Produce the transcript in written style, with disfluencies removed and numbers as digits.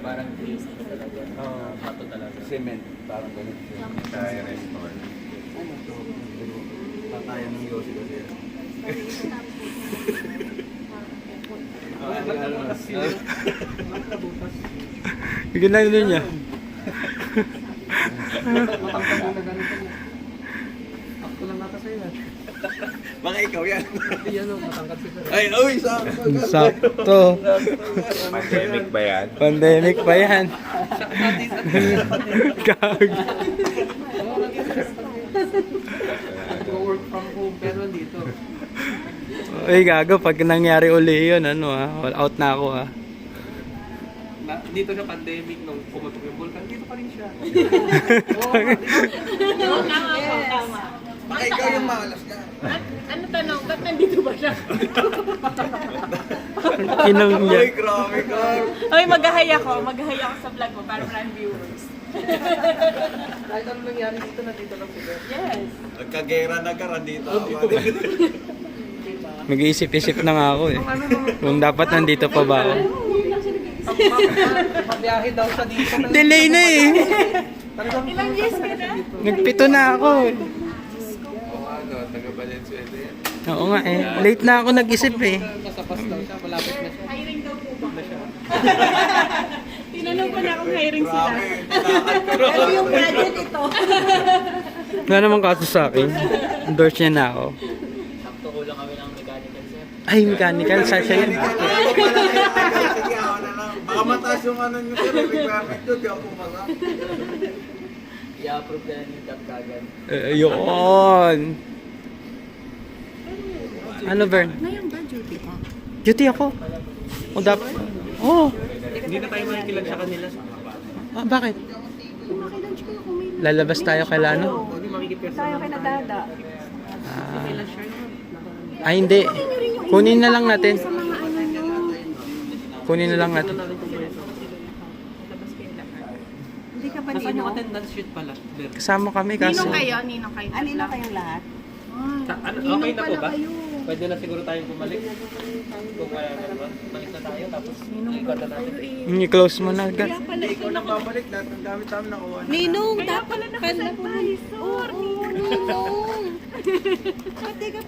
Parang grease ko talaga. Bato talaga. Cement. Parang ganun. Kaya restore. Ano to? Patayan ng Yossi kasi. Bigyan lang din niya. Ako lang nata sa'yo. Baka ikaw yan. Yan o, matangkat si Pero. Ay, uy, sakto. Sakto. Pandemic ba yan? Pandemic pa yan. Gag. Work from home pero dito. Uy, gago. Pag nangyari uli yun, ano all out na ako Dito na pandemic nung pumutok yung vulkan, dito pa rin siya. Tama po, tama. Baka ikaw yung malas ka. Ano tanong? Ba't nandito ba siya? Inong niya. Uy, grabe ka. Hoy, mag-hi ako sa vlog mo para maraming viewers. Kahit ano nangyari dito, nandito lang si Pero. Yes. Nagkagera na ka, dito ako. Mag-iisip-isip na nga ako eh. Kung dapat nandito pa ba ako. Pabiyahe daw siya dito. Delay na eh. Ilang years ka na? Nagpito na ako eh. Ano, taga-Valenzuela yan. Oo nga eh. Late na ako nag-isip eh. Kasapas daw siya, malapit na siya. Hiring daw po ba? Tinanong ko na kung hiring sila. Ano yung project ito? Wala namang kaso sa akin. Endorse niya na ako. Sakto ko lang kami ng mechanical sir. Ay, mechanical. Siya yun. Sige, ako na lang. Baka mataas yung ano nyo sir. Requirement doon, di ako pumasa. I-approve ka na yung top kagad. Yun. Ano, Vern? Ngayon ba duty ka? Duty ako. O dapat. Oh. Hindi na tayo makikilan sa kanila. Ah, bakit? Kumakilunch ko kung may Lalabas tayo kay Lano? Hindi makikipirsa. tayo kay Nadada. Ay, hindi. Kunin na lang natin. Sa mga ano nyo. Kunin na lang natin. Labas kayo lahat. Hindi ka ba Nasaan yung ninong? attendance sheet pala? Ber. Kasama kami kaso. Ninong kayo? Ninong kayo? Ninong kayong lahat? Okay na po ba? Pwede na siguro tayong bumalik. Kung balik na tayo, tapos ikot na natin. I-close mo na agad. Ikaw na babalik. Lahat ng gamit namin nakuha na. Ninong, Kaya pala nakasal pa. Oo, Ninong. Ate ka